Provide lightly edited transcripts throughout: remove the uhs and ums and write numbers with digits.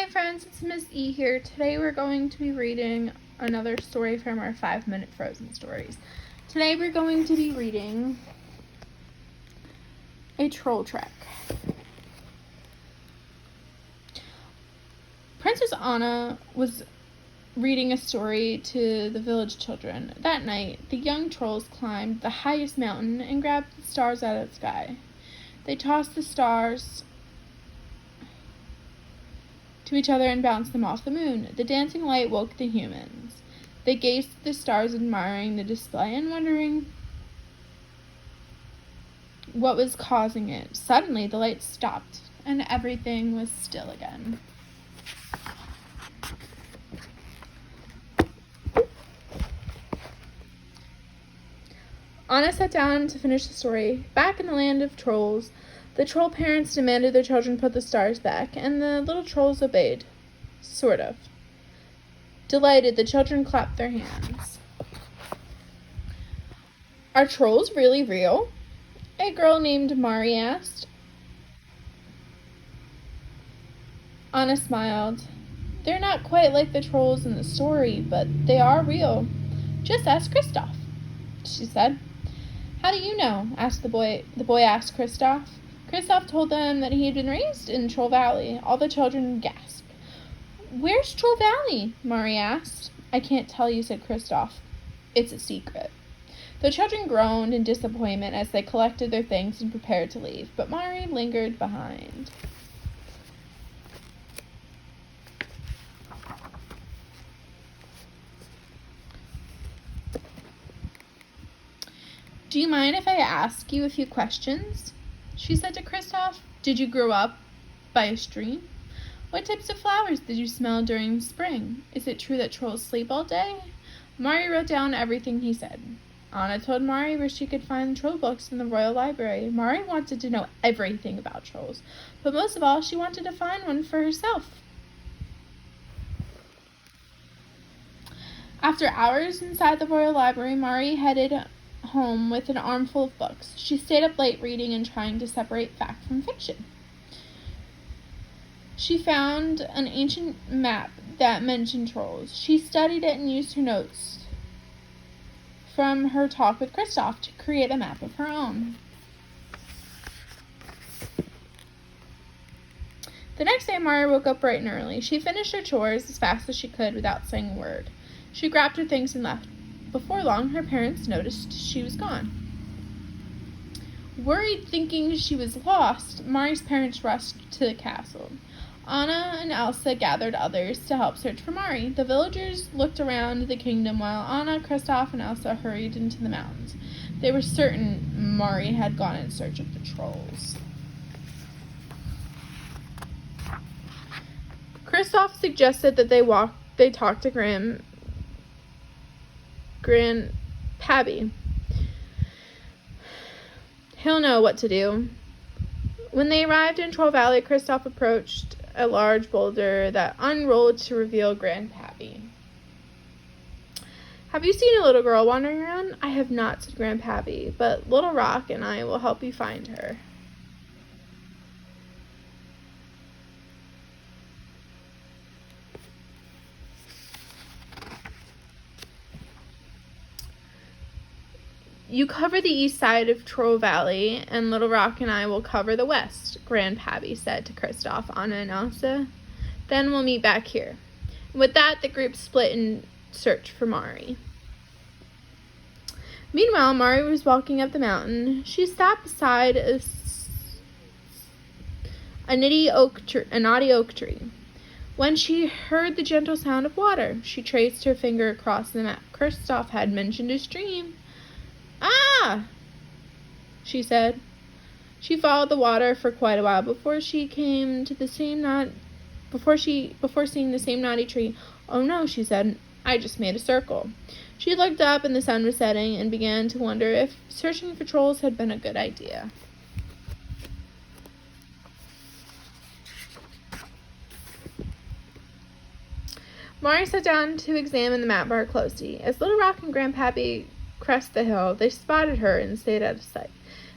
Hi friends, it's Miss E here. Today we're going to be reading another story from our 5-minute Frozen stories. Today we're going to be reading A Troll Trek. Princess Anna was reading a story to the village children. That night, the young trolls climbed the highest mountain and grabbed the stars out of the sky. They tossed the stars to each other and bounced them off the moon. The dancing light woke the humans. They gazed at the stars, admiring the display and wondering what was causing it. Suddenly, the light stopped, and everything was still again. Anna sat down to finish the story. Back in the land of trolls, the troll parents demanded their children put the stars back, and the little trolls obeyed. Sort of. Delighted, the children clapped their hands. Are trolls really real? A girl named Mari asked. Anna smiled. They're not quite like the trolls in the story, but they are real. Just ask Kristoff, she said. How do you know? Asked the boy. The boy asked Kristoff. Kristoff told them that he had been raised in Troll Valley. All the children gasped. Where's Troll Valley? Mari asked. I can't tell you, said Kristoff. It's a secret. The children groaned in disappointment as they collected their things and prepared to leave, but Mari lingered behind. Do you mind if I ask you a few questions? She said to Kristoff. Did you grow up by a stream? What types of flowers did you smell during spring? Is it true that trolls sleep all day? Mari wrote down everything he said. Anna told Mari where she could find troll books in the royal library. Mari wanted to know everything about trolls, but most of all, she wanted to find one for herself. After hours inside the royal library, Mari headed home with an armful of books. She stayed up late reading and trying to separate fact from fiction. She found an ancient map that mentioned trolls. She studied it and used her notes from her talk with Kristoff to create a map of her own. The next day, Mari woke up bright and early. She finished her chores as fast as she could without saying a word. She grabbed her things and left. Before long, her parents noticed she was gone. Worried, thinking she was lost, Mari's parents rushed to the castle. Anna and Elsa gathered others to help search for Mari. The villagers looked around the kingdom while Anna, Kristoff, and Elsa hurried into the mountains. They were certain Mari had gone in search of the trolls. Kristoff suggested that they talk to Grandpappy. He'll know what to do. When they arrived in Troll Valley, Kristoff approached a large boulder that unrolled to reveal Grandpappy. Have you seen a little girl wandering around? I have not, said Grandpappy, but Little Rock and I will help you find her. You cover the east side of Troll Valley, and Little Rock and I will cover the west, Grandpappy said to Kristoff, Anna, and Elsa. Then we'll meet back here. With that, the group split in search for Mari. Meanwhile, Mari was walking up the mountain. She stopped beside a knotty oak tree. When she heard the gentle sound of water, she traced her finger across the map. Kristoff had mentioned a stream. Ah! She said. She followed the water for quite a while before she came to the same before seeing the same knotty tree. Oh no, she said. I just made a circle. She looked up and the sun was setting and began to wonder if searching for trolls had been a good idea. Mari sat down to examine the map more closely. As Little Rock and Grandpappy crossed the hill, they spotted her and stayed out of sight.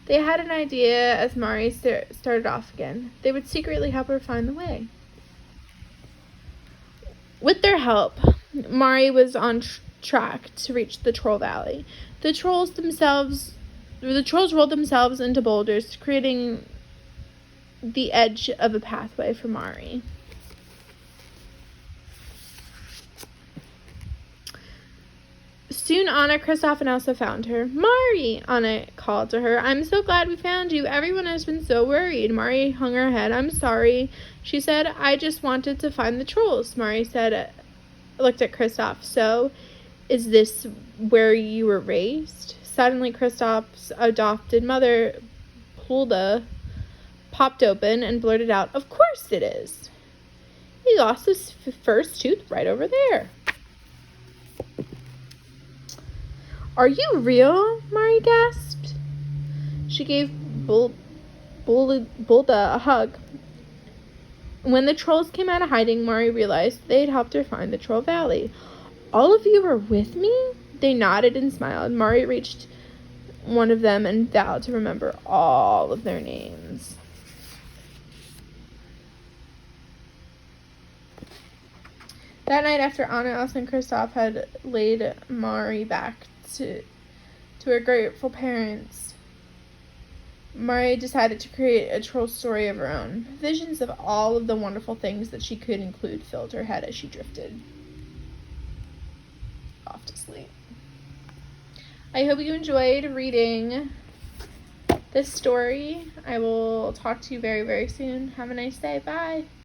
They had an idea as Mari started off again. They would secretly help her find the way. With their help, Mari was on track to reach the Troll Valley. The trolls rolled themselves into boulders, creating the edge of a pathway for Mari. Soon Anna, Kristoff, and Elsa found her. "Mari!" Anna called to her. "I'm so glad we found you. Everyone has been so worried." Mari hung her head. "I'm sorry," she said. "I just wanted to find the trolls." Mari looked at Kristoff. "So, is this where you were raised?" Suddenly, Kristoff's adopted mother, Hulda, popped open and blurted out, "Of course it is. He lost his first tooth right over there." "Are you real?" Mari gasped. She gave Bulda a hug. When the trolls came out of hiding, Mari realized they'd helped her find the Troll Valley. "All of you were with me?" They nodded and smiled. Mari reached one of them and vowed to remember all of their names. That night, after Anna, Elsa, and Kristoff had laid Mari back to her grateful parents, Mari decided to create a troll story of her own. Visions of all of the wonderful things that she could include filled her head as she drifted off to sleep. I hope you enjoyed reading this story. I will talk to you very, very soon. Have a nice day. Bye.